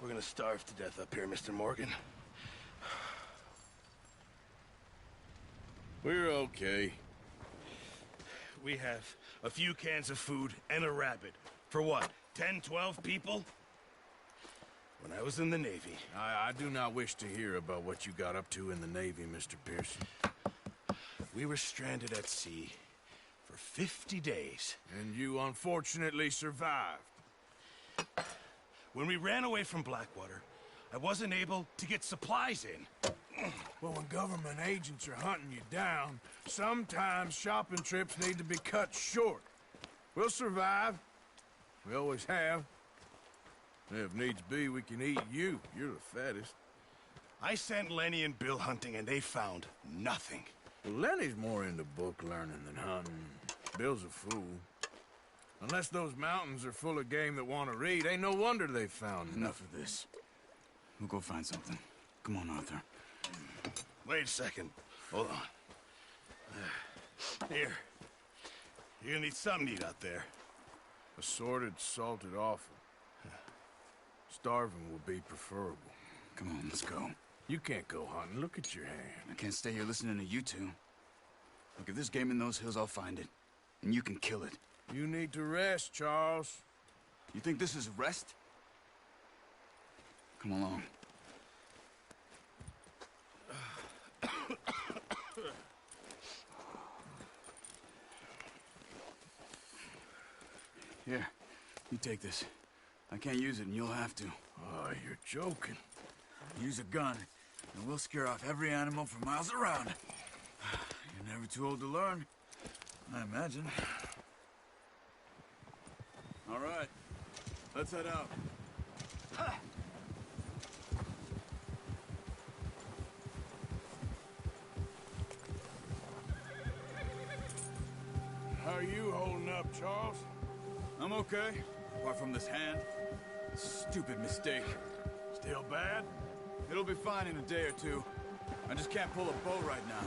We're gonna starve to death up here, Mr. Morgan. We're okay. We have a few cans of food and a rabbit. For what, 10, 12 people? When I was in the Navy... I do not wish to hear about what you got up to in the Navy, Mr. Pearson. We were stranded at sea for 50 days. And you unfortunately survived. When we ran away from Blackwater, I wasn't able to get supplies in. Well, when government agents are hunting you down, sometimes shopping trips need to be cut short. We'll survive. We always have. If needs be, we can eat you. You're the fattest. I sent Lenny and Bill hunting, and they found nothing. Well, Lenny's more into book learning than hunting. Bill's a fool. Unless those mountains are full of game that want to read, ain't no wonder they found Enough of this. We'll go find something. Come on, Arthur. Wait a second. Hold on. Here. You're gonna need something to eat out there. Assorted, salted offal. Starving will be preferable. Come on, let's go. You can't go hunting. Look at your hand. I can't stay here listening to you two. Look, if there's game in those hills, I'll find it. And you can kill it. You need to rest, Charles. You think this is rest? Come along. Here, you take this. I can't use it, and you'll have to. Oh, you're joking. Use a gun, and we'll scare off every animal for miles around. You're never too old to learn, I imagine. All right, let's head out. How are you holding up, Charles? I'm okay, apart from this hand. Stupid mistake. Still bad? It'll be fine in a day or two. I just can't pull a bow right now.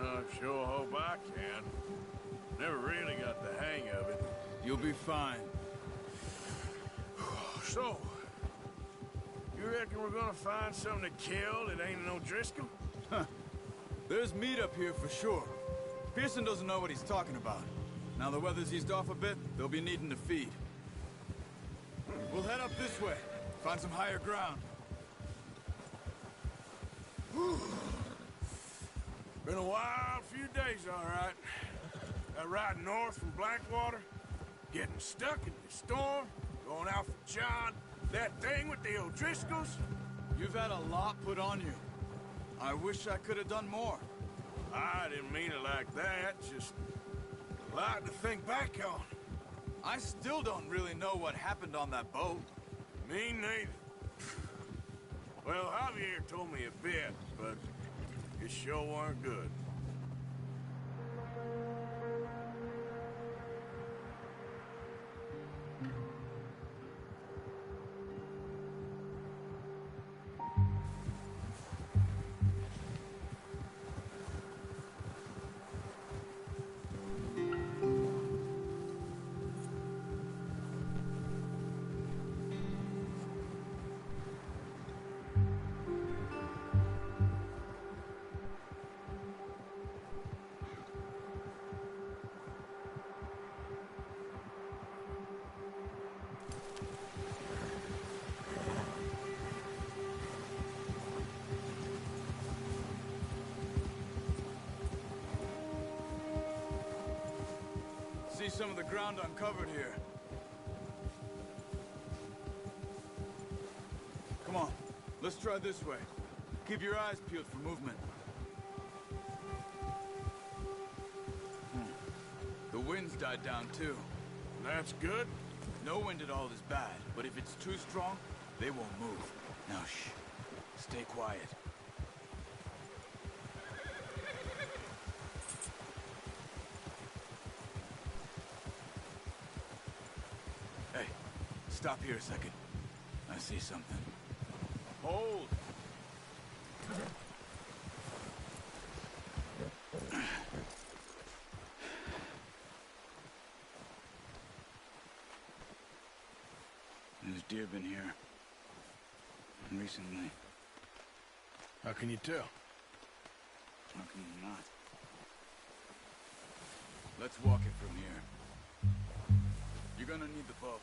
I sure hope I can. Never really got the hang of it. You'll be fine. So, you reckon we're gonna find something to kill that ain't no Driscoll? Huh. There's meat up here for sure. Pearson doesn't know what he's talking about. Now the weather's eased off a bit, they'll be needing to feed. We'll head up this way, find some higher ground. Been a wild few days, all right. That ride north from Blackwater, getting stuck in the storm, going out for John, that thing with the O'Driscolls. You've had a lot put on you. I wish I could have done more. I didn't mean it like that, just a lot to think back on. I still don't really know what happened on that boat. Me neither. Well, Javier told me a bit, but it sure weren't good. See some of the ground uncovered here. Come on, let's try this way. Keep your eyes peeled for movement. The wind's died down too. That's good. No wind at all is bad, but if it's too strong, they won't move. Now shh, stay quiet. Hey, stop here a second. I see something. Hold. There's deer been here. Recently. How can you tell? How can you not? Let's walk it from here. You're gonna need the bow.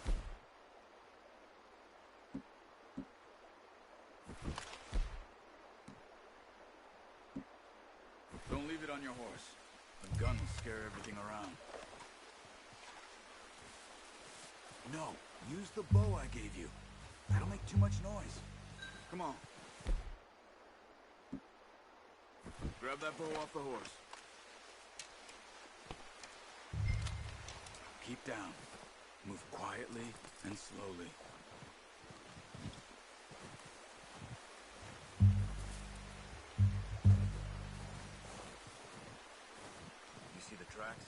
Don't leave it on your horse. The gun will scare everything around. No, use the bow I gave you. That'll make too much noise. Come on. Grab that bow off the horse. Keep down. Move quietly and slowly. You see the tracks?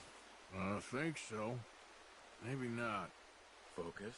I think so. Maybe not. Focus.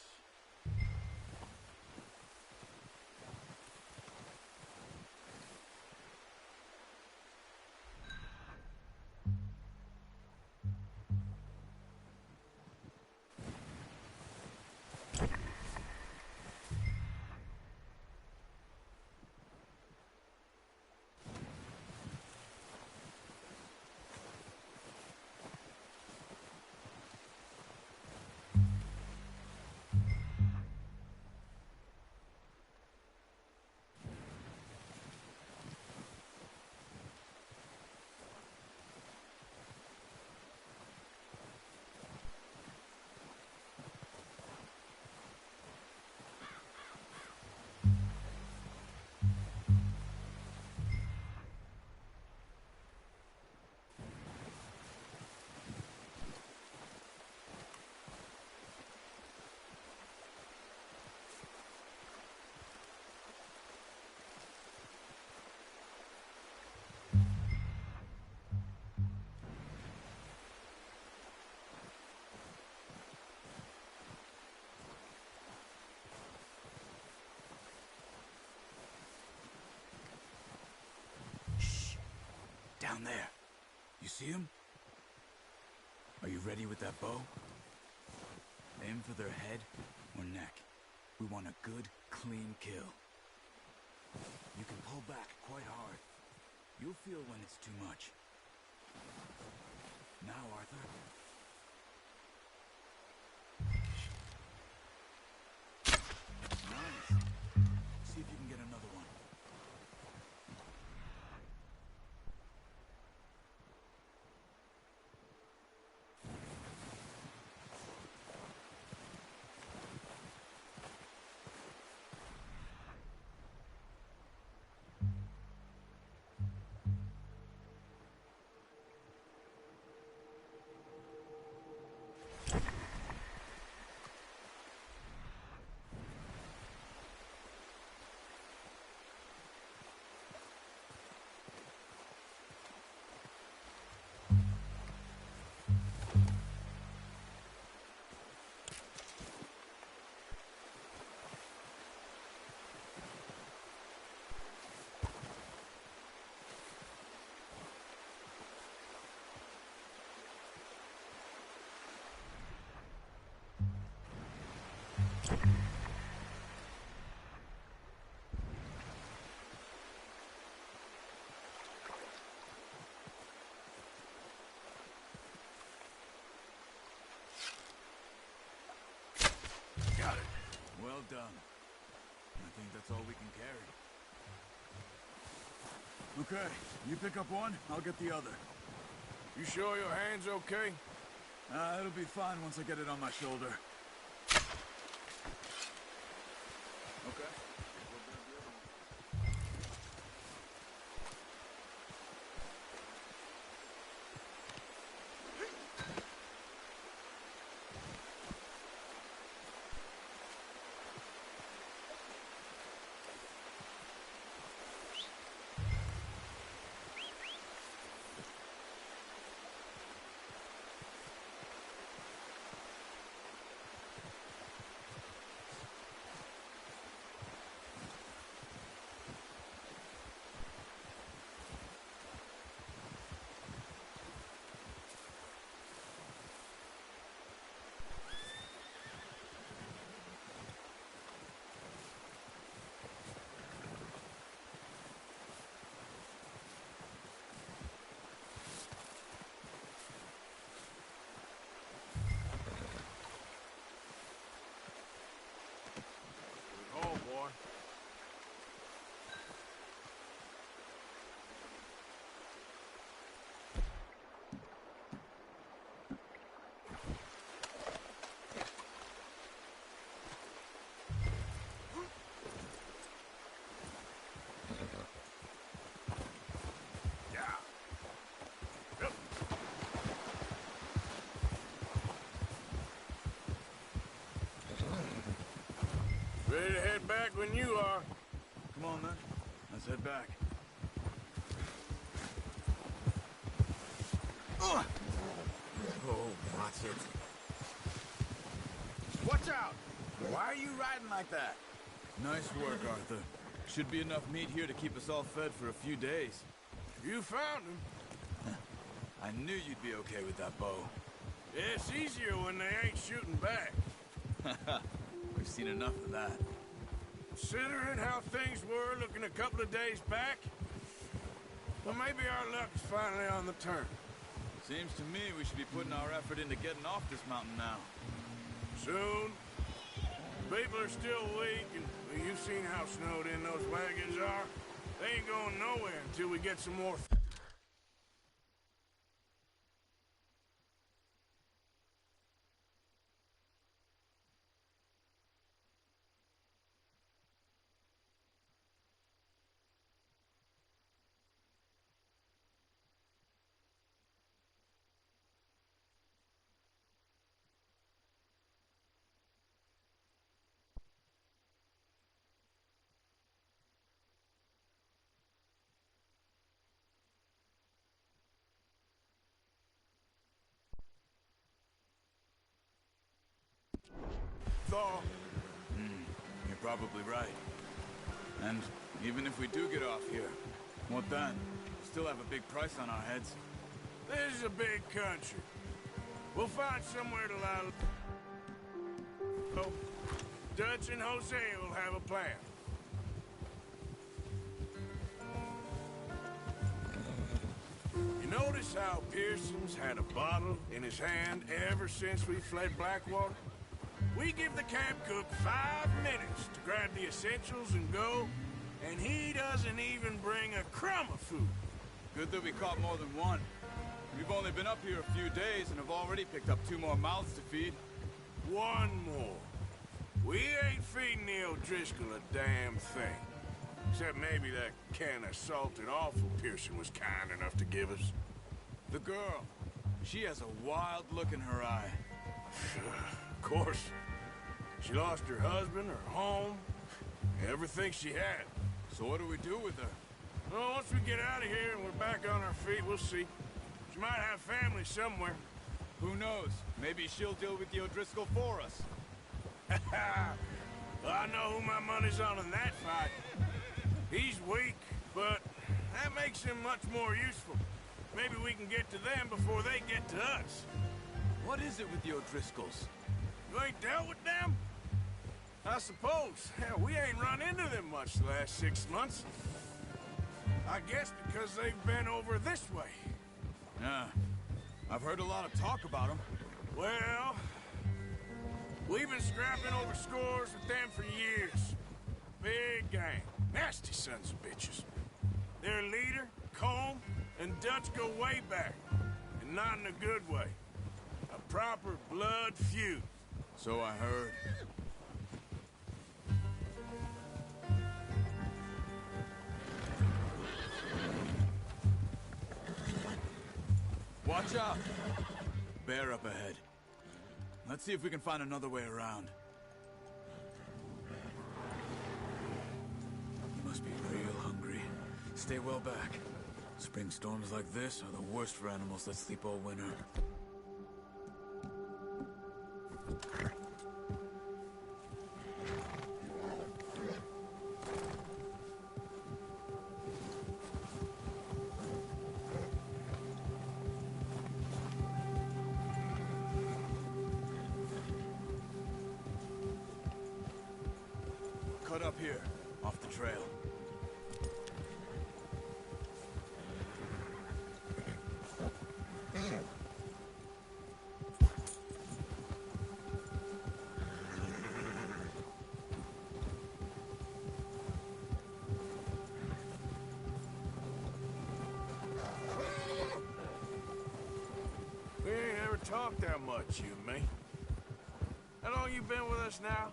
Down there. You see him? Are you ready with that bow? Aim for their head or neck. We want a good, clean kill. You can pull back quite hard. You'll feel when it's too much. Now, Arthur. Nice. See if you can get another one. Got it. Well done. I think that's all we can carry. Okay, you pick up one, I'll get the other. You sure your hand's okay? It'll be fine once I get it on my shoulder. Okay. Ready to head back when you are. Come on, then. Let's head back. Oh, watch it. Watch out! Why are you riding like that? Nice work, Arthur. Should be enough meat here to keep us all fed for a few days. You found him. I knew you'd be okay with that bow. Yeah, it's easier when they ain't shooting back. We've seen enough of that. Considering how things were looking a couple of days back, well, maybe our luck's finally on the turn. Seems to me we should be putting our effort into getting off this mountain now. Soon. People are still weak, and well, you've seen how snowed in those wagons are. They ain't going nowhere until we get some more. Thaw. You're probably right. And even if we do get off here, what then? We still have a big price on our heads. This is a big country. We'll find somewhere to lie. Oh, Dutch and Jose will have a plan. You notice how Pearson's had a bottle in his hand ever since we fled Blackwater? We give the camp cook 5 minutes to grab the essentials and go, and he doesn't even bring a crumb of food. Good that we caught more than one. We've only been up here a few days and have already picked up 2 more mouths to feed. One more. We ain't feeding the O'Driscoll a damn thing. Except maybe that can of salted offal Pearson was kind enough to give us. The girl. She has a wild look in her eye. Of course. She lost her husband, her home, everything she had. So what do we do with her? Well, once we get out of here and we're back on our feet, we'll see. She might have family somewhere. Who knows? Maybe she'll deal with the O'Driscoll for us. Well, I know who my money's on in that fight. He's weak, but that makes him much more useful. Maybe we can get to them before they get to us. What is it with the O'Driscolls? You ain't dealt with them? I suppose. Hell, we ain't run into them much the last 6 months. I guess because they've been over this way. Yeah. I've heard a lot of talk about them. Well, we've been scrapping over scores with them for years. Big gang. Nasty sons of bitches. Their leader, Combe, and Dutch go way back. And not in a good way. A proper blood feud. So I heard. Watch out! Bear up ahead. Let's see if we can find another way around. You must be real hungry. Stay well back. Spring storms like this are the worst for animals that sleep all winter. Cut up here, off the trail. We ain't ever talked that much, you and me. How long you been with us now?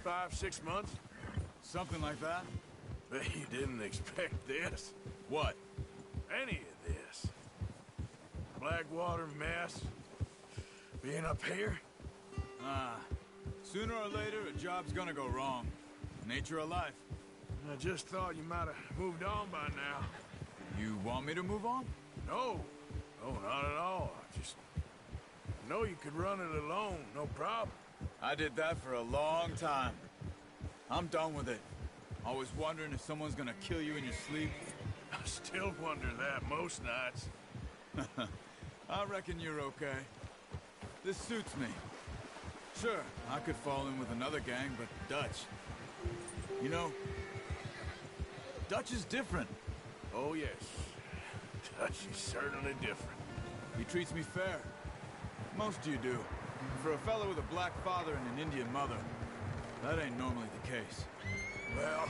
5, 6 months? Something like that? Bet you didn't expect this. What? Any of this. Blackwater mess. Being up here? Ah, Sooner or later, a job's gonna go wrong. Nature of life. I just thought you might have moved on by now. You want me to move on? No. No, not at all. I just know you could run it alone, no problem. I did that for a long time. I'm done with it. Always wondering if someone's gonna kill you in your sleep. I still wonder that most nights. I reckon you're okay. This suits me. Sure, I could fall in with another gang, but Dutch... You know, Dutch is different. Oh, yes. Dutch is certainly different. He treats me fair. Most of you do. For a fellow with a black father and an Indian mother, that ain't normally the case. Well,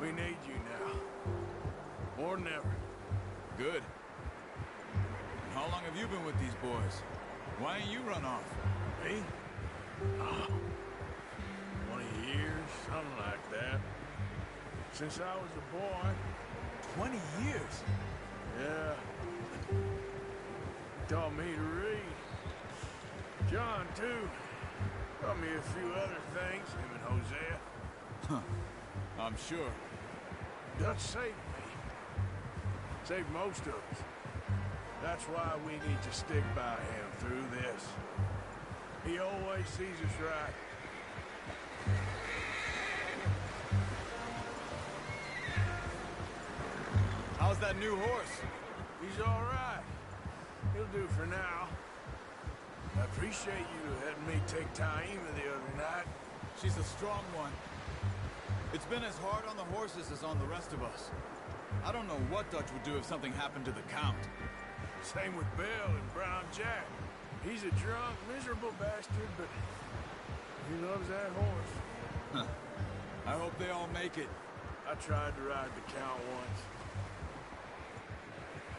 we need you now. More than ever. Good. And how long have you been with these boys? Why ain't you run off? Me? Oh, 20 years, something like that. Since I was a boy. 20 years? Yeah. He taught me to read. John, too. Taught me a few other things, him and Hosea. Huh. I'm sure. Dutch saved me. Saved most of us. That's why we need to stick by him through this. He always sees us right. How's that new horse? He's all right. He'll do for now. I appreciate you letting me take Taima the other night. She's a strong one. It's been as hard on the horses as on the rest of us. I don't know what Dutch would do if something happened to the Count. Same with Bill and Brown Jack. He's a drunk, miserable bastard, but he loves that horse. Huh. I hope they all make it. I tried to ride the Count once.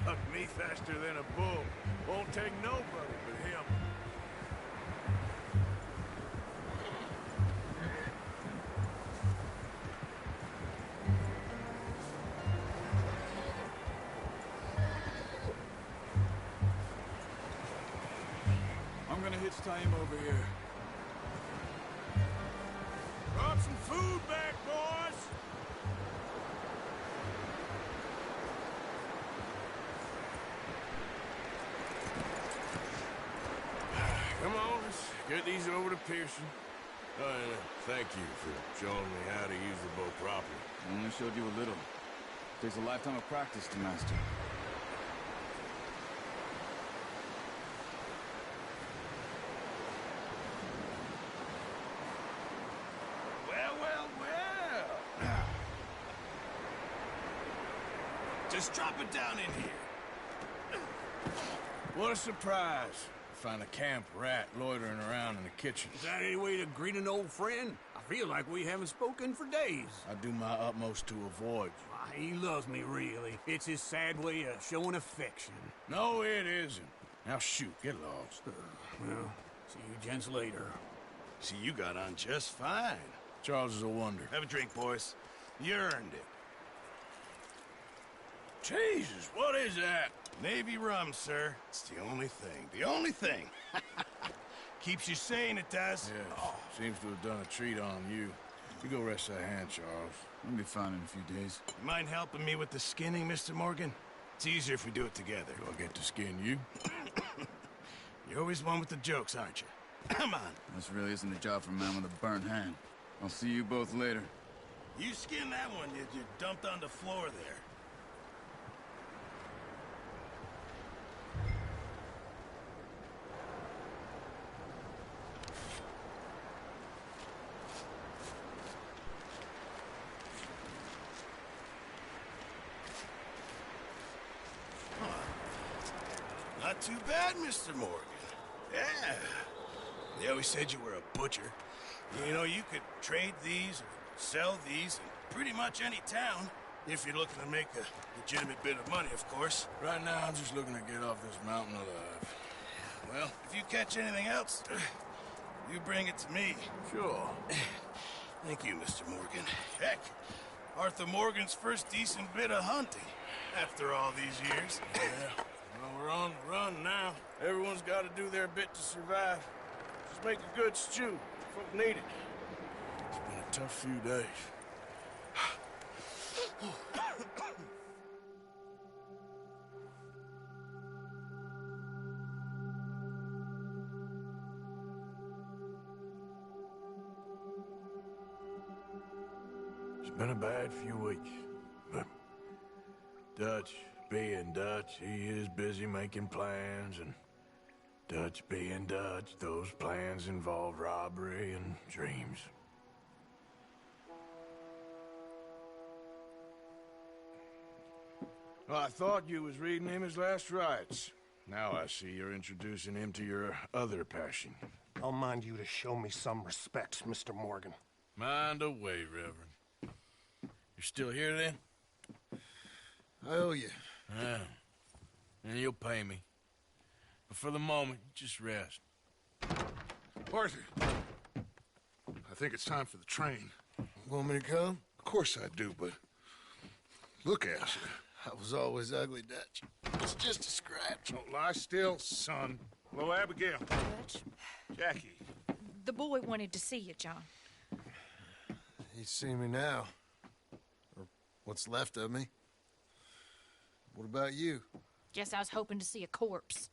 Hucked me faster than a bull. Won't take nobody but him. I'm gonna hitch Taima over here. Brought some food back, boys! Come on, let's get these over to Pearson. Thank you for showing me how to use the boat properly. I only showed you a little. Takes a lifetime of practice to master. Well. Just drop it down in here. What a surprise. Find a camp rat loitering around in the kitchen. Is that any way to greet an old friend? I feel like we haven't spoken for days. I do my utmost to avoid you. Why, he loves me, really. It's his sad way of showing affection. No, it isn't. Now shoot, get lost. Well, see you gents later. See, you got on just fine. Charles is a wonder. Have a drink, boys. You earned it. Jesus, what is that? Navy rum, sir. It's the only thing. The only thing. Keeps you sane, it does. Yes, seems to have done a treat on you. You go rest that hand, Charles. I'll be fine in a few days. You mind helping me with the skinning, Mr. Morgan? It's easier if we do it together. Do I get to skin you? You're always one with the jokes, aren't you? Come on. This really isn't a job for a man with a burnt hand. I'll see you both later. You skinned that one you dumped on the floor there. Not too bad, Mr. Morgan. Yeah. They always said you were a butcher. You know, you could trade these or sell these in pretty much any town, if you're looking to make a legitimate bit of money, of course. Right now, I'm just looking to get off this mountain alive. Well, if you catch anything else, you bring it to me. Sure. Thank you, Mr. Morgan. Heck, Arthur Morgan's first decent bit of hunting after all these years. Yeah. Well, we're on the run now. Everyone's got to do their bit to survive. Just make a good stew. Folk need it. It's been a tough few days. It's been a bad few weeks, but Dutch being Dutch, he is busy making plans, and Dutch being Dutch, those plans involve robbery and dreams. Well, I thought you was reading him his last rites. Now I see you're introducing him to your other passion. I'll mind you to show me some respect, Mr. Morgan. Mind away, Reverend. You're still here, then? I owe you. Yeah. And you'll pay me. But for the moment, just rest. Arthur, I think it's time for the train. Want me to come? Of course I do, but look at you. I was always ugly, Dutch. It's just a scratch. Don't lie still, son. Hello, Abigail. Dutch, Jackie. the boy wanted to see you, John. He's seen me now. Or what's left of me. What about you? Guess I was hoping to see a corpse.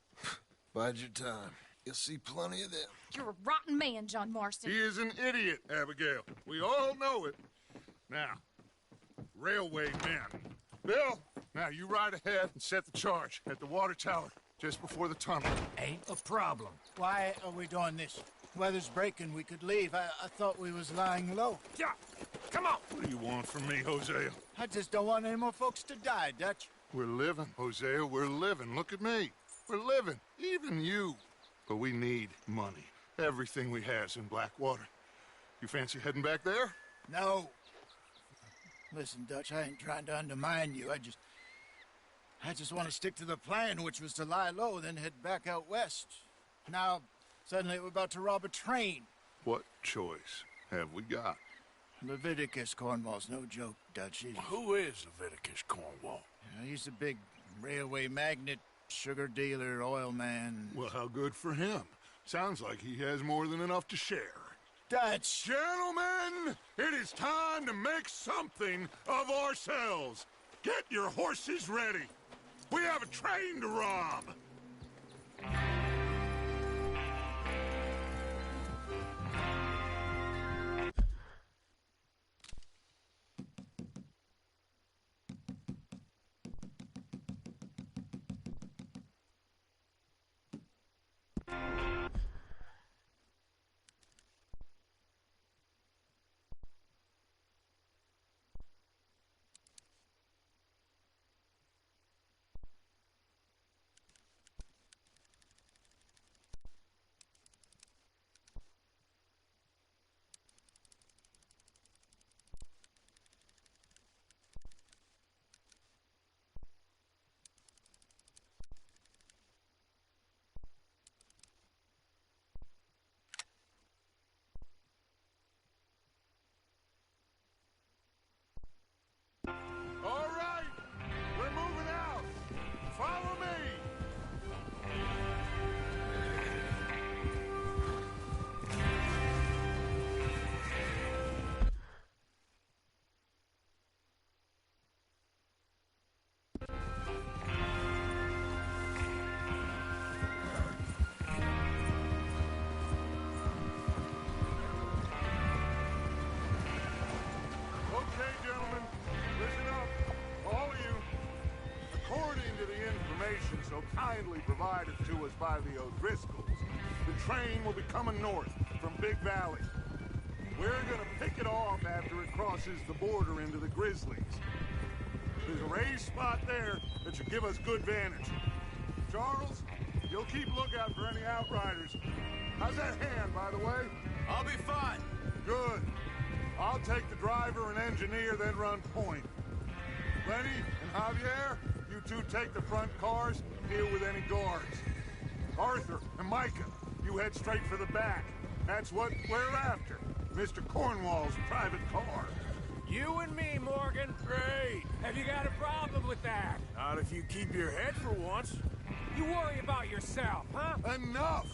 Bide your time. You'll see plenty of them. You're a rotten man, John Marston. He is an idiot, Abigail. We all know it. Now, railway men. Bill, now you ride ahead and set the charge at the water tower just before the tunnel. Ain't a problem. Why are we doing this? Weather's breaking. We could leave. I thought we was lying low. Yeah, come on. What do you want from me, Hosea? I just don't want any more folks to die, Dutch. We're living, Hosea. We're living. Look at me. We're living. Even you. But we need money. Everything we has in Blackwater. You fancy heading back there? No. Listen, Dutch, I ain't trying to undermine you. I just want to stick to the plan, which was to lie low, then head back out west. Now, suddenly we're about to rob a train. What choice have we got? Leviticus Cornwall's no joke, Dutch. Who is Leviticus Cornwall? He's a big railway magnate, sugar dealer, oil man. Well, how good for him. Sounds like he has more than enough to share. Dutch! Gentlemen, it is time to make something of ourselves. Get your horses ready. We have a train to rob. All right, we're moving out. Follow me. Okay, gentlemen, listen up, all of you. According to the information so kindly provided to us by the O'Driscolls, the train will be coming north from Big Valley. We're gonna pick it off after it crosses the border into the Grizzlies. There's a raised spot there that should give us good vantage. Charles, you'll keep lookout for any outriders. How's that hand, by the way? I'll be fine. Good. I'll take the driver and engineer, then run point. Lenny and Javier, you two take the front cars, deal with any guards. Arthur and Micah, you head straight for the back. That's what we're after. Mr. Cornwall's private car. You and me, Morgan. Great. Have you got a problem with that? Not if you keep your head for once. You worry about yourself, huh? Enough!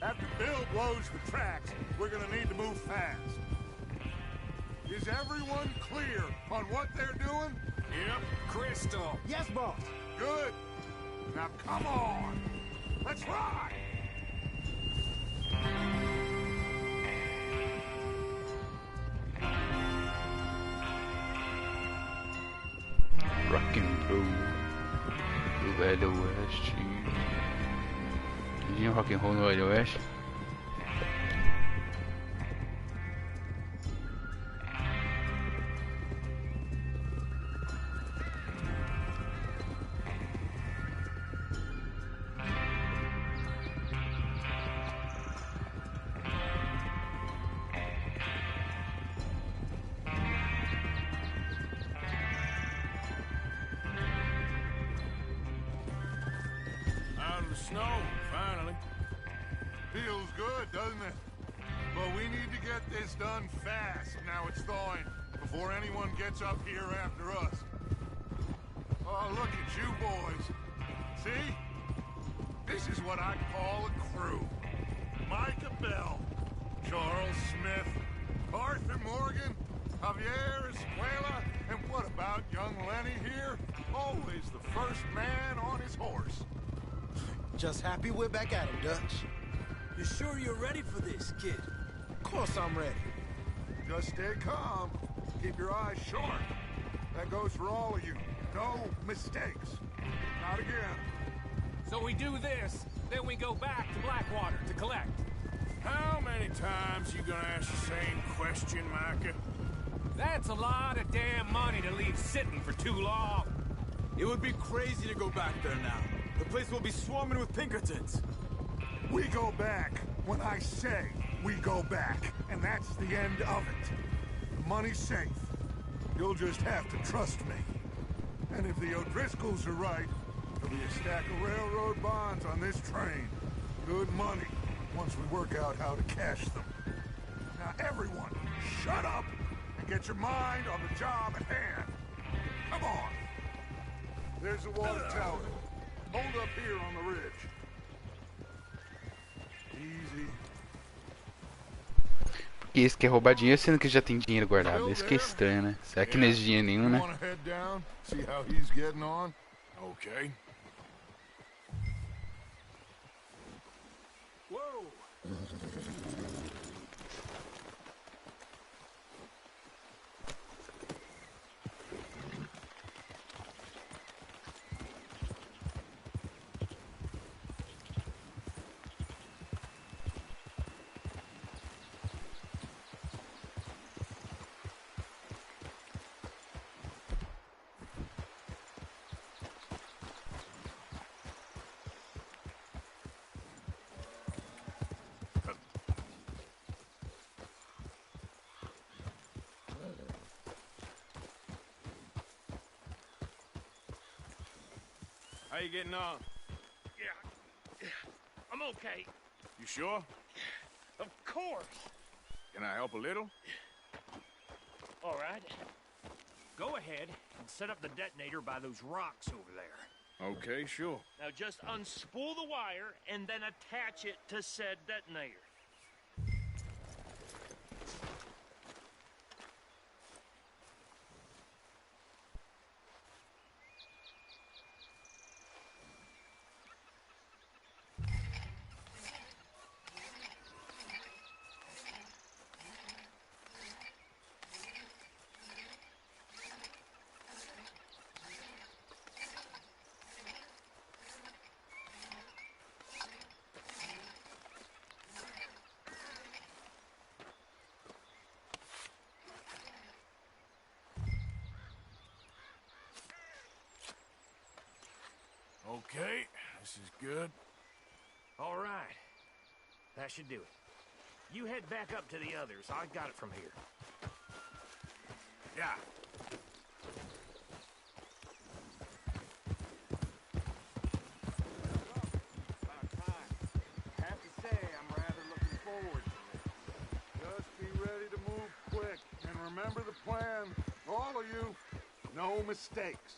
After Bill blows the tracks, we're gonna need to move fast. Is everyone clear on what they're doing? Yep, crystal. Yes, boss. Good. Now come on. Let's ride. Rock and roll do Velho Oeste. Tinha rock and roll no Velho Oeste? Out of the snow, finally. Feels good, doesn't it? But we need to get this done fast now it's thawing, before anyone gets up here after us. Oh, look at you boys. See? This is what I call a crew. Micah Bell, Charles Smith, Arthur Morgan, Javier Escuela, and what about young Lenny here? Always the first man on his horse. Just happy we're back at him, Dutch. You sure you're ready for this, kid? Of course I'm ready. Just stay calm. Keep your eyes sharp. That goes for all of you. No mistakes. Not again. So we do this, then we go back to Blackwater to collect. How many times you gonna ask the same question, Micah? That's a lot of damn money to leave sitting for too long. It would be crazy to go back there now. The place will be swarming with Pinkertons. We go back when I say we go back, and that's the end of it. The money's safe. You'll just have to trust me. And if the O'Driscolls are right, there'll be a stack of railroad bonds on this train. Good money, once we work out how to cash them. Now everyone, shut up and get your mind on the job at hand. Come on. There's the water tower. Hold up here on the ridge. Easy. Porque esse quer roubar dinheiro sendo que já tem dinheiro guardado. Isso que é estranho, né? Será que não existe dinheiro nenhum, né? Want to head down, see how he's getting on? Okay. Whoa! How you getting on? Yeah, I'm okay. You sure? Of course. Can I help a little? All right. Go ahead and set up the detonator by those rocks over there. Okay, sure. Now just unspool the wire and then attach it to said detonator. Okay, this is good. All right. That should do it. You head back up to the others. I got it from here. Yeah. About time. I have to say, I'm rather looking forward to it. Just be ready to move quick. And remember the plan. All of you, no mistakes.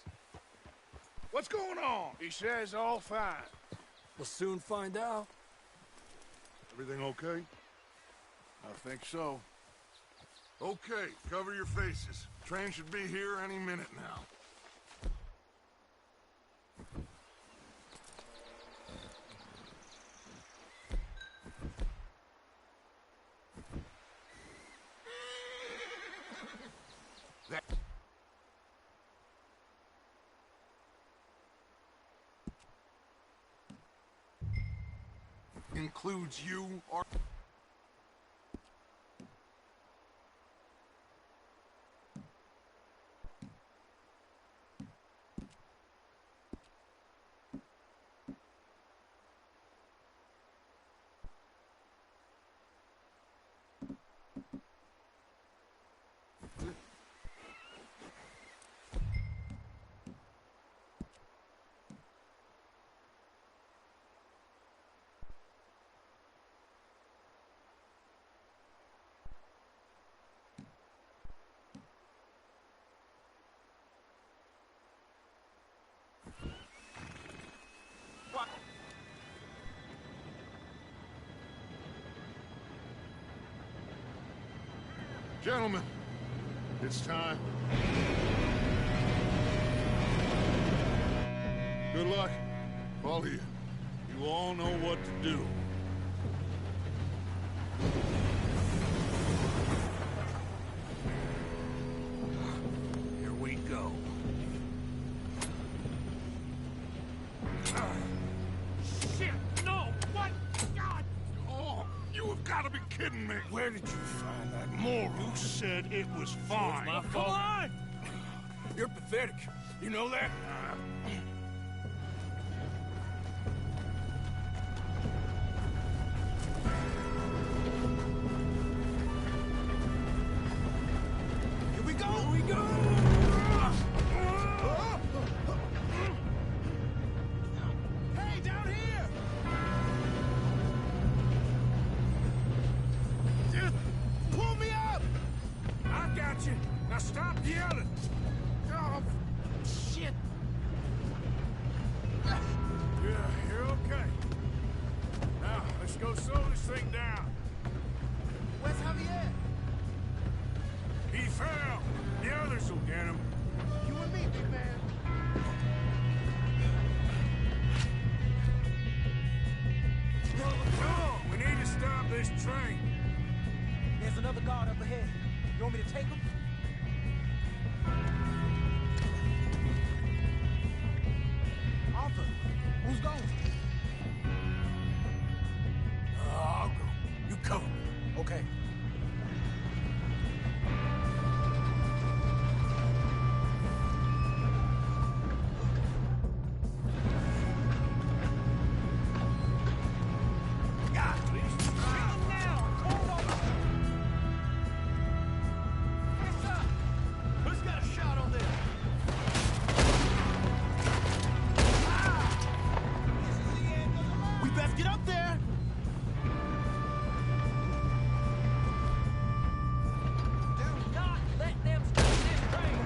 What's going on? He says all fine. We'll soon find out. Everything okay? I think so. Okay, cover your faces. Train should be here any minute now. That includes you or... Gentlemen, it's time. Good luck, all of you. You all know what to do. Here we go. Shit! No! What? God! Oh, you have got to be kidding me. Where did you find that moral? You said it was fine. My fault. Come on! You're pathetic. You know that? Here we go! Here we go! Hey, down here! Just pull me up! I got you. Now stop yelling. Oh, shit! Yeah, you're okay. Now, let's go slow this thing down. Where's Javier? He fell. The others will get him. You and me, big man. Come on, we need to stop this train. There's another guard up ahead. You want me to take him? Arthur, who's going? I'll go. You cover me. Okay. Who's got a shot on this? We best get up there. Do not let them stop this train.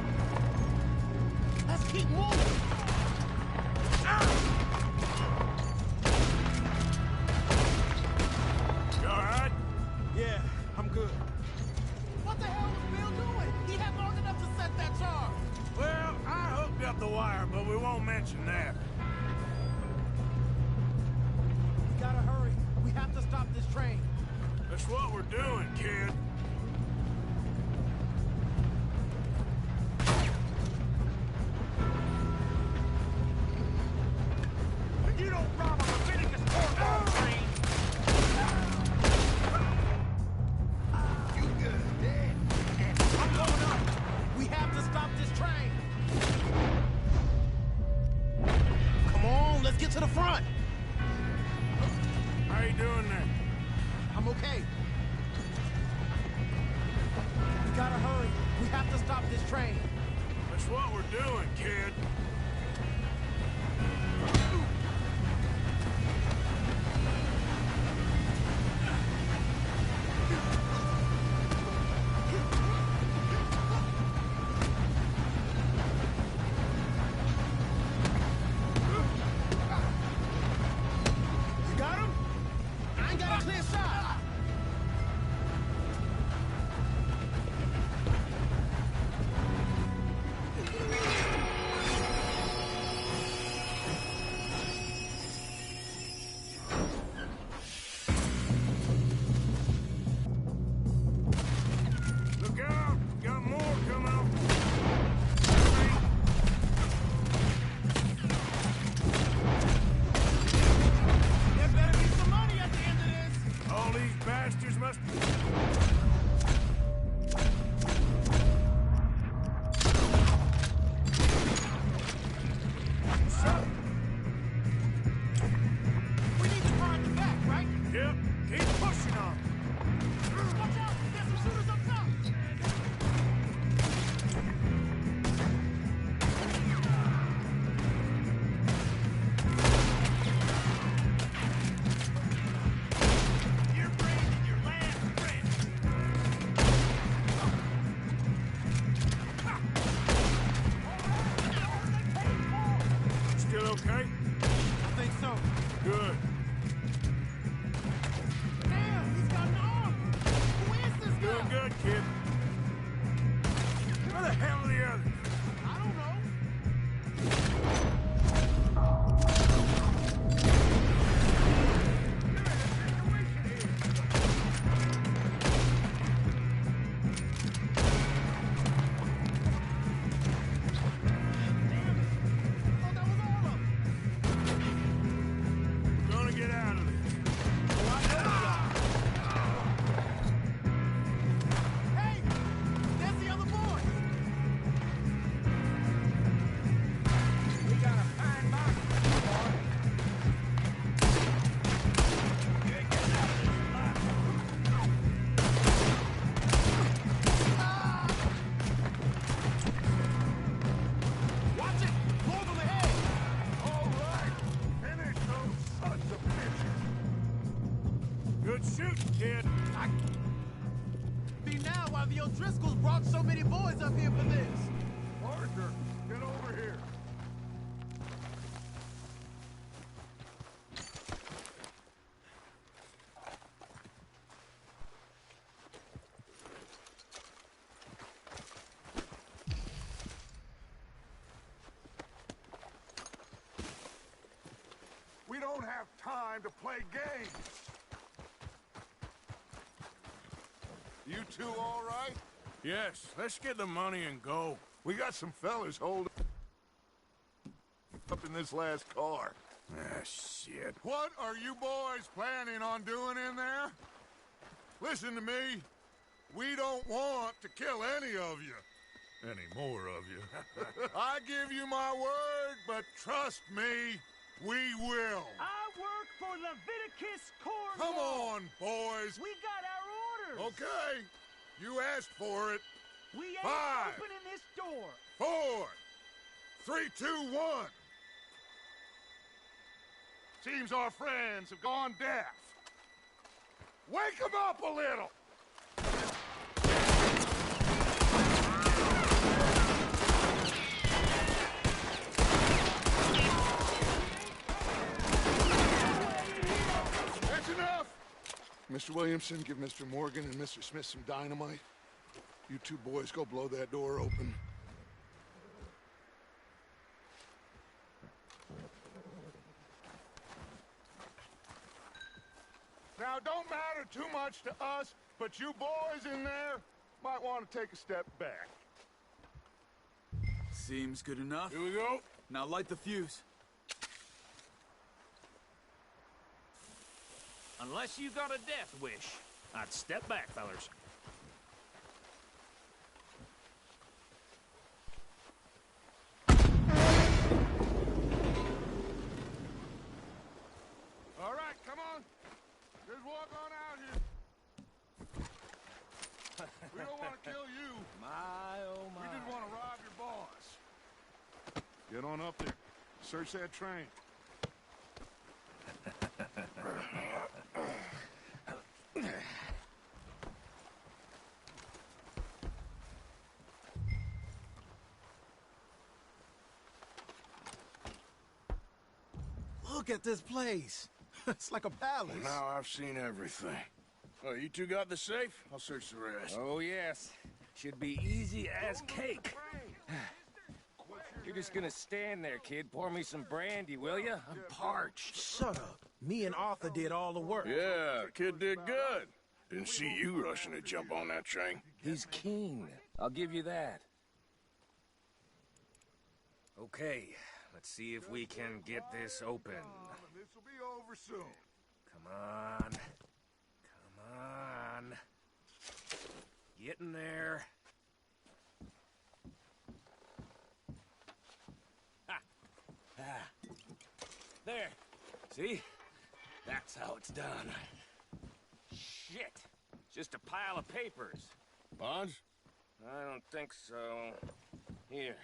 Let's keep moving. You all right? Yeah, I'm good. What the hell was Bill doing? He had long enough to set that charge. Well, I hooked up the wire, but we won't mention that. We gotta hurry. We have to stop this train. That's what we're doing, kid. You don't rob a Leviticus corn train! You good, Dad? I'm going up. We have to stop this train. Come on, let's get to the front. How you doing there? I'm okay. We gotta hurry. We have to stop this train. That's what we're doing, kid. You got him? I ain't got a clear shot. still okay? I think so. Good. Damn, he's got an arm! Who is this guy? Doing good, kid. Where the hell are the others? I don't know. Gonna get out of this. Hey! There's the other boy! We gotta find Mark. Watch it! Blow them ahead! All right. Finish those sons of bitches. Good shooting, kid. See now why the O'Driscolls brought so many boys up here for this. Parker, get over here. We don't have time to play games. You two all right? Yes, let's get the money and go. We got some fellas holed up in this last car. Ah, shit. What are you boys planning on doing in there? Listen to me. We don't want to kill any of you. Any more of you. I give you my word, but trust me, we will. I work for Leviticus Corps. Come on, boys. We got our orders. Okay. You asked for it. We ain't 5, opening this door. 4, 3, 2, 1. Seems our friends have gone deaf. Wake them up a little. That's enough. Mr. Williamson, give Mr. Morgan and Mr. Smith some dynamite. You two boys go blow that door open. Now, don't matter too much to us, but you boys in there might want to take a step back. Seems good enough. Here we go. Now light the fuse. Unless you got a death wish, I'd step back, fellers. All right, come on. Just walk on out here. We don't want to kill you. My, oh my. We just want to rob your boss. Get on up there. Search that train. Look at this place. It's like a palace. Now I've seen everything. Oh, you two got the safe? I'll search the rest. Oh, yes. Should be easy as cake. You're just gonna stand there, kid. Pour me some brandy, will ya? I'm parched. Shut up. Me and Arthur did all the work. Yeah, the kid did good. Didn't see you rushing to jump on that train. He's keen. I'll give you that. Okay, let's see if we can get this open. This will be over soon. Come on. Come on. Get in there. Ha! Ah. There. See? That's how it's done. Shit. Just a pile of papers. Bonds? I don't think so. Here.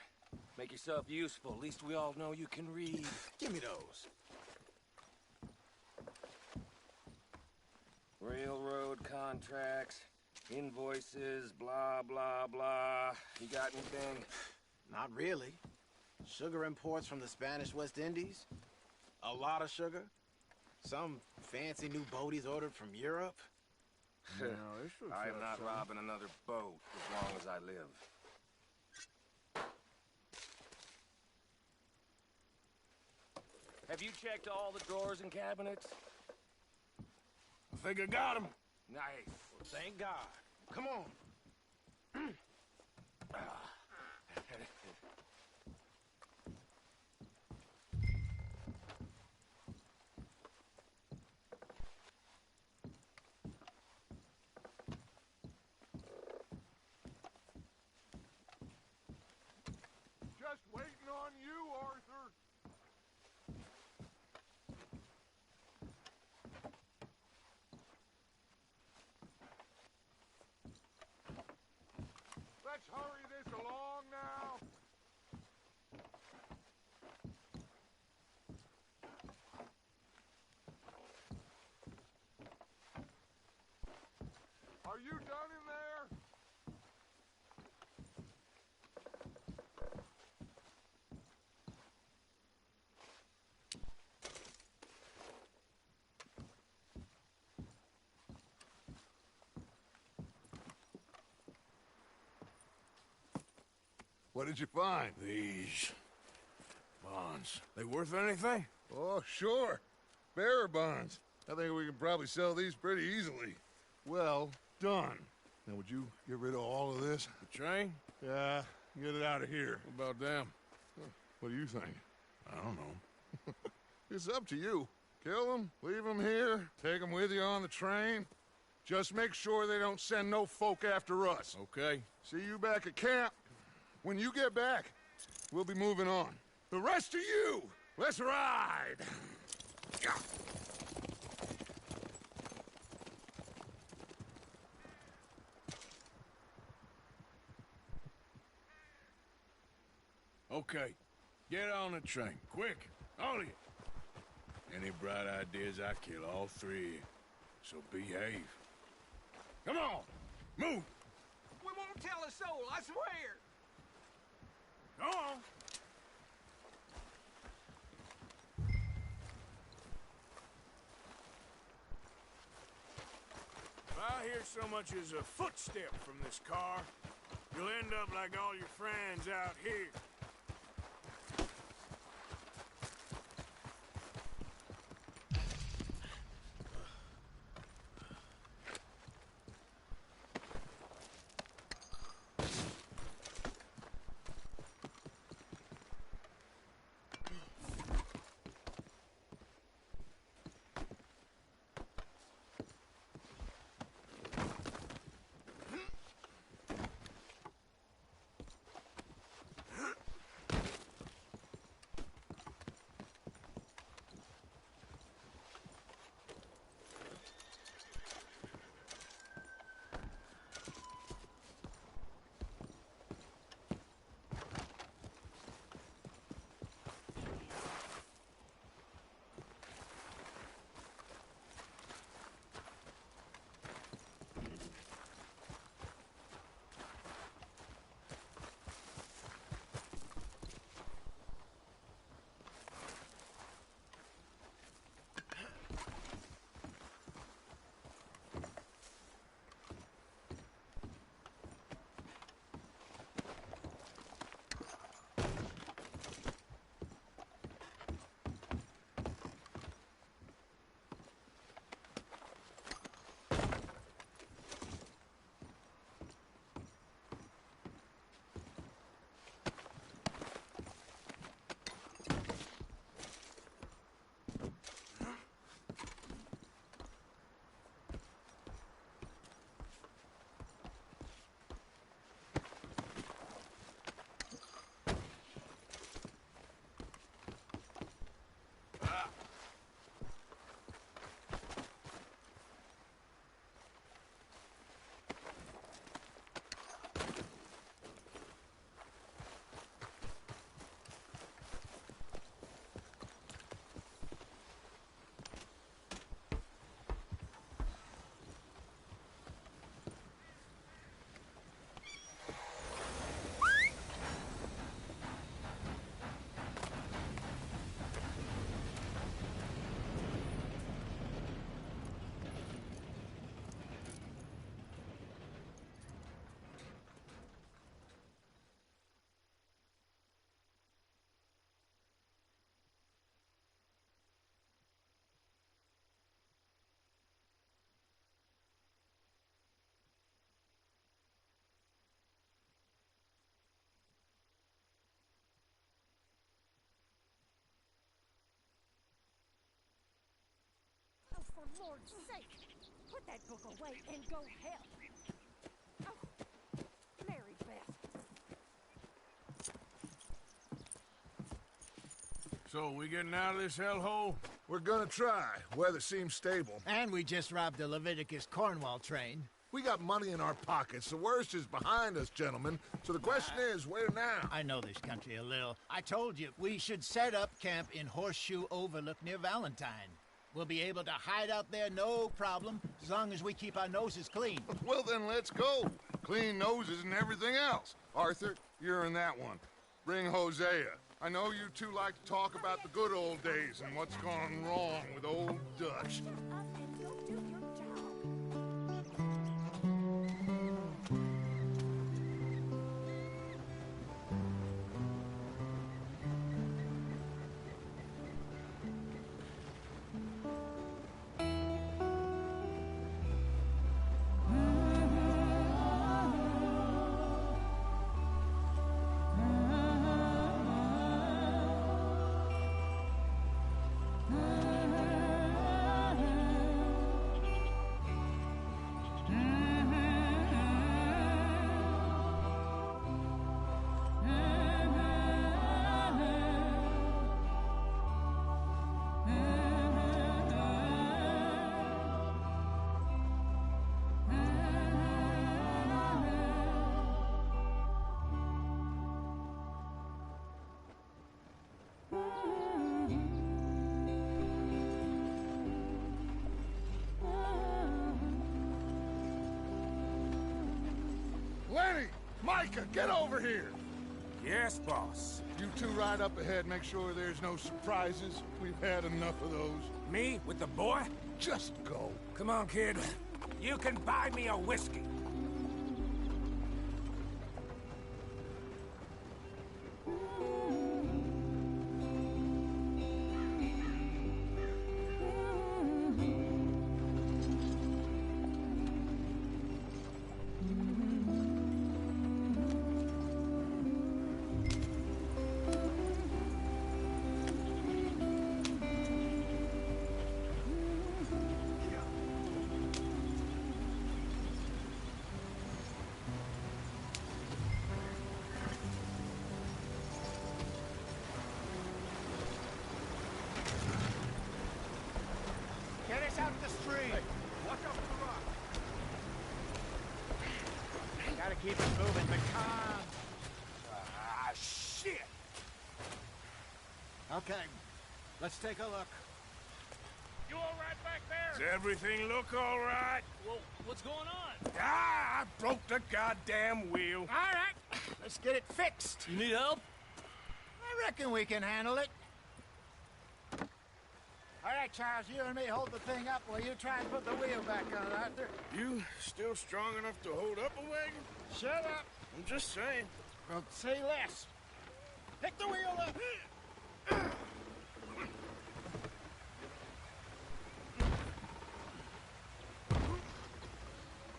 Make yourself useful. At least we all know you can read. Give me those. Railroad contracts, invoices, blah, blah, blah. You got anything? Not really. Sugar imports from the Spanish West Indies? A lot of sugar? Some fancy new boat he's ordered from Europe? I am not robbing another boat as long as I live. Have you checked all the drawers and cabinets? I think I got him. Nice. Well, thank God. Come on. Just waiting on you, Arthur. Let's hurry this along now. Are you done in there? What did you find? These bonds. They worth anything? Oh, sure. Bearer bonds. I think we can probably sell these pretty easily. Well done. Now, would you get rid of all of this? The train? Yeah, get it out of here. What about them? What do you think? I don't know. It's up to you. Kill them, leave them here, take them with you on the train. Just make sure they don't send no folk after us. Okay. See you back at camp. When you get back, we'll be moving on. The rest of you, let's ride! Okay. Get on the train. Quick. All of you. Any bright ideas, I kill all three. So behave. Come on! Move! We won't tell a soul, I swear! Go on! If I hear so much as a footstep from this car, you'll end up like all your friends out here. For Lord's sake, put that book away and go help. Oh, Mary Beth. So, we getting out of this hellhole? We're gonna try. Weather seems stable. And we just robbed the Leviticus Cornwall train. We got money in our pockets. The worst is behind us, gentlemen. So the question is, where now? I know this country a little. I told you, we should set up camp in Horseshoe Overlook near Valentine. We'll be able to hide out there, no problem, as long as we keep our noses clean. Well, then let's go. Clean noses and everything else. Arthur, you're in that one. Bring Hosea. I know you two like to talk about the good old days and what's gone wrong with old Dutch. Lenny! Micah, get over here! Yes, boss. You two ride up ahead, make sure there's no surprises. We've had enough of those. Me with the boy? Just go. Come on, kid. You can buy me a whiskey. Out the street. Hey, watch out for the rock. Gotta keep it moving, but calm. Ah, shit! Okay, let's take a look. You all right back there? Does everything look all right? Well, what's going on? Ah, I broke the goddamn wheel. All right, let's get it fixed. You need help? I reckon we can handle it. All right, Charles, you and me hold the thing up while you try and put the wheel back on, Arthur. You still strong enough to hold up a wagon? Shut up. I'm just saying. Well, say less. Pick the wheel up.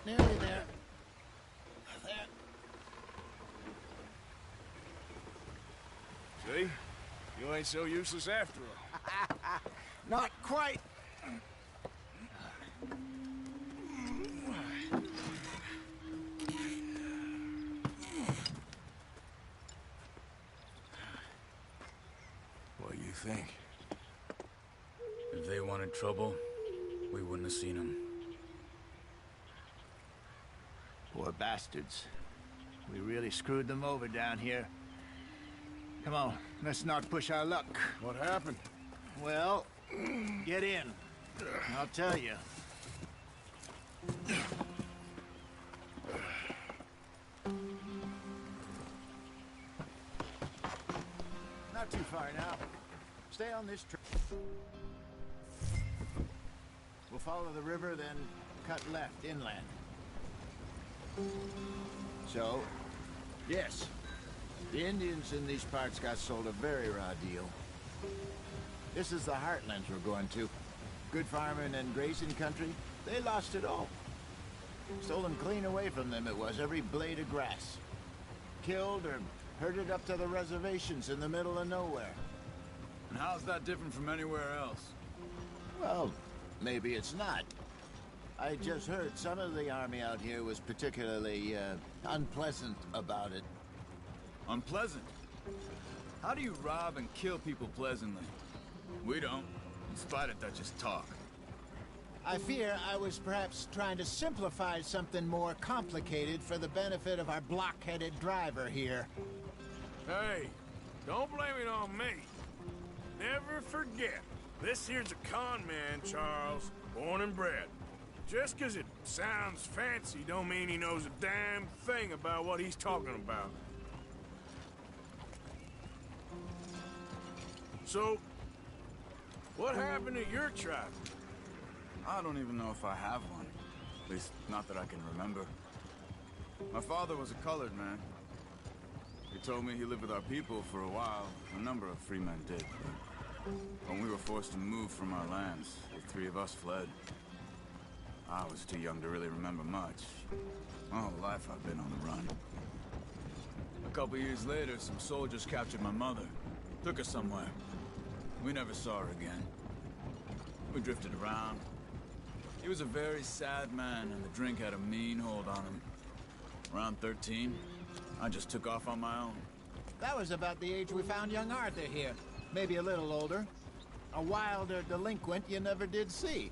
Nearly there. There. See? You ain't so useless after all. Not quite. What do you think? If they wanted trouble, we wouldn't have seen them. Poor bastards. We really screwed them over down here. Come on, let's not push our luck. What happened? Well, get in. I'll tell you. Not too far now. Stay on this trail. We'll follow the river, then cut left inland. So, yes, the Indians in these parts got sold a very raw deal. This is the heartlands we're going to. Good farming and grazing country, they lost it all. Stolen clean away from them it was, every blade of grass. Killed or herded up to the reservations in the middle of nowhere. And how's that different from anywhere else? Well, maybe it's not. I just heard some of the army out here was particularly, unpleasant about it. Unpleasant? How do you rob and kill people pleasantly? We don't, in spite of Dutch's talk. I fear I was perhaps trying to simplify something more complicated for the benefit of our block-headed driver here. Hey, don't blame it on me. Never forget, this here's a con man, Charles, born and bred. Just 'cause it sounds fancy don't mean he knows a damn thing about what he's talking about. So, what happened to your tribe? I don't even know if I have one. At least, not that I can remember. My father was a colored man. He told me he lived with our people for a while. A number of free men did, but when we were forced to move from our lands, the three of us fled. I was too young to really remember much. My whole life I've been on the run. A couple years later, some soldiers captured my mother. Took her somewhere. We never saw her again. We drifted around. He was a very sad man, and the drink had a mean hold on him. Around 13, I just took off on my own. That was about the age we found young Arthur here. Maybe a little older. A wilder delinquent you never did see.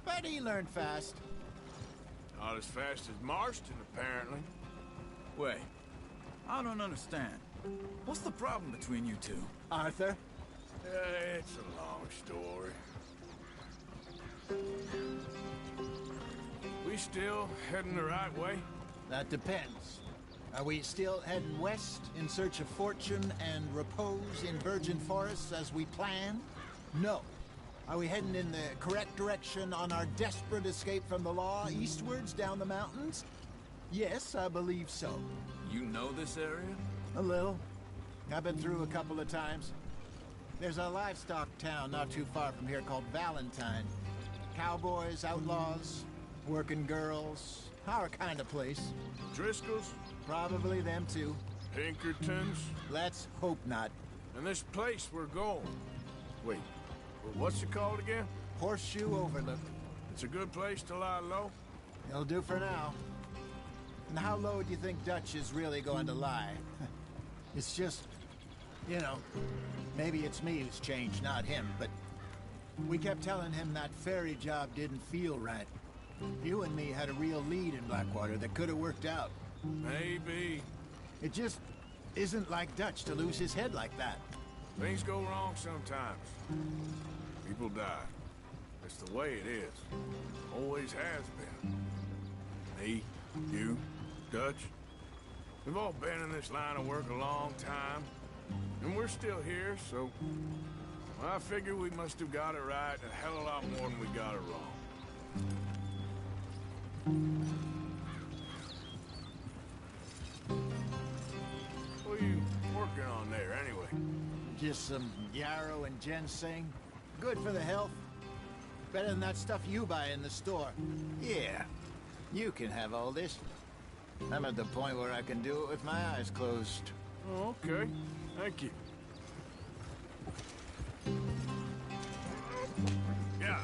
But he learned fast. Not as fast as Marston, apparently. Wait, I don't understand. What's the problem between you two? Arthur? It's a long story. We still heading the right way? That depends. Are we still heading west in search of fortune and repose in virgin forests as we planned? No. Are we heading in the correct direction on our desperate escape from the law eastwards down the mountains? Yes, I believe so. You know this area? A little. I've been through a couple of times. There's a livestock town not too far from here called Valentine. Cowboys, outlaws, working girls, our kind of place. Driscoll's? Probably them too. Pinkertons? Let's hope not. And this place we're going. Wait, what's it called again? Horseshoe Overlook. It's a good place to lie low? It'll do for now. And how low do you think Dutch is really going to lie? It's just, you know, maybe it's me who's changed, not him, but we kept telling him that ferry job didn't feel right. You and me had a real lead in Blackwater that could have worked out. Maybe. It just isn't like Dutch to lose his head like that. Things go wrong sometimes. People die. It's the way it is. Always has been. Me, you, Dutch. We've all been in this line of work a long time. And we're still here, so... well, I figure we must have got it right a hell of a lot more than we got it wrong. What are you working on there, anyway? Just some yarrow and ginseng. Good for the health. Better than that stuff you buy in the store. Yeah, you can have all this. I'm at the point where I can do it with my eyes closed. Oh, okay. Thank you. Yeah.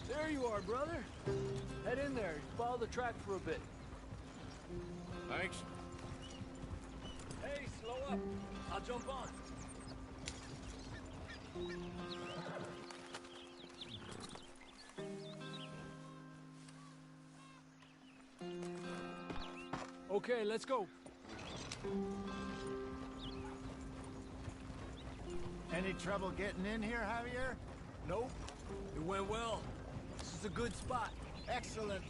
There you are, brother. Head in there. Follow the track for a bit. Thanks. Hey, slow up. I'll jump on. Okay, let's go. Any trouble getting in here, Javier? Nope. It went well. This is a good spot. Excellent.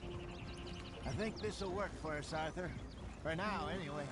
I think this will work for us, Arthur. For now, anyway.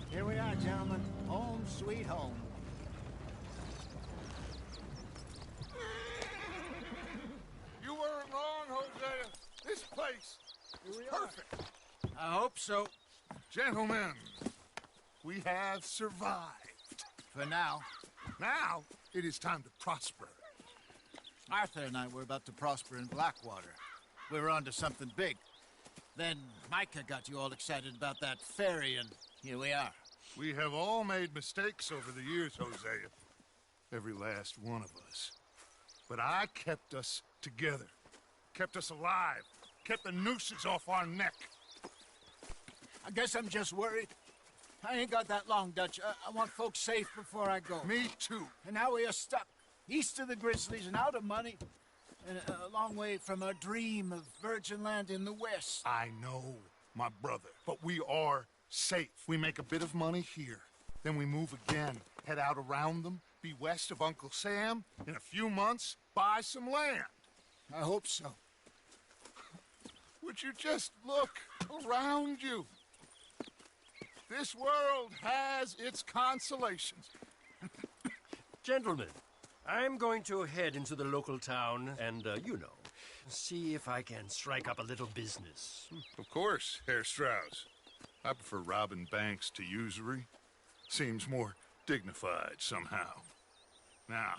Here we are, gentlemen. Home sweet home. You weren't wrong, Hosea. This place is perfect. I hope so. Gentlemen, we have survived. For now. Now, it is time to prosper. Arthur and I were about to prosper in Blackwater. We were onto something big. Then Micah got you all excited about that ferry, and here we are. We have all made mistakes over the years, Hosea. Every last one of us. But I kept us together. Kept us alive. Kept the nooses off our neck. I guess I'm just worried. I ain't got that long, Dutch. I want folks safe before I go. Me too. And now we are stuck. East of the Grizzlies and out of money. And a long way from our dream of virgin land in the west. I know, my brother. But we are safe. We make a bit of money here. Then we move again. Head out around them. Be west of Uncle Sam. In a few months, buy some land. I hope so. Would you just look around you? This world has its consolations. Gentlemen, I'm going to head into the local town and, see if I can strike up a little business. Of course, Herr Strauss. I prefer robbing banks to usury. Seems more dignified somehow. Now,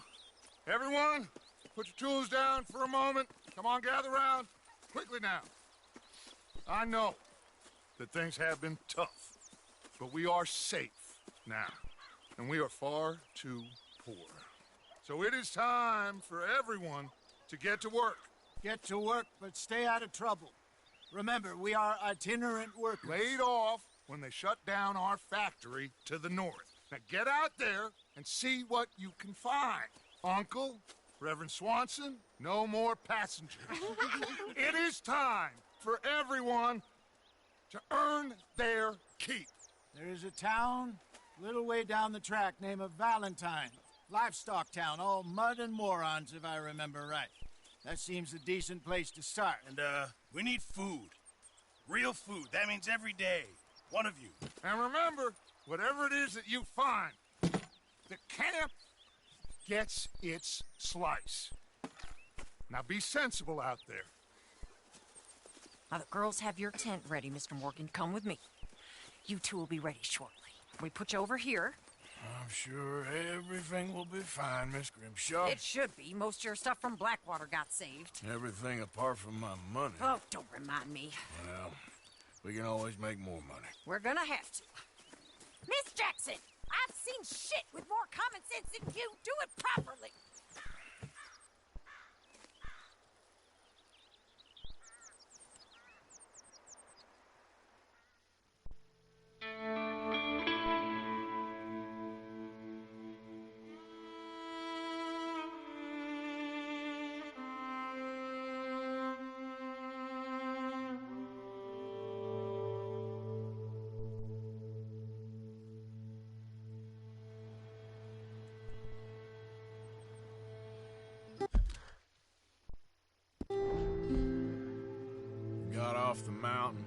everyone, put your tools down for a moment. Come on, gather round. Quickly now. I know that things have been tough, but we are safe now, and we are far too poor. So it is time for everyone to get to work. Get to work, but stay out of trouble. Remember, we are itinerant workers. Laid off when they shut down our factory to the north. Now get out there and see what you can find. Uncle, Reverend Swanson, no more passengers. It is time for everyone to earn their keep. There is a town a little way down the track named Valentine. Livestock town, all mud and morons, if I remember right. That seems a decent place to start. And, we need food. Real food. That means every day. One of you. And remember, whatever it is that you find, the camp gets its slice. Now be sensible out there. Now the girls have your tent ready, Mr. Morgan. Come with me. You two will be ready shortly. We put you over here. I'm sure everything will be fine, Miss Grimshaw. It should be. Most of your stuff from Blackwater got saved. Everything apart from my money. Oh, don't remind me. Well, we can always make more money. We're gonna have to. Miss Jackson, I've seen shit with more common sense than you. Do it properly. Got off the mountain,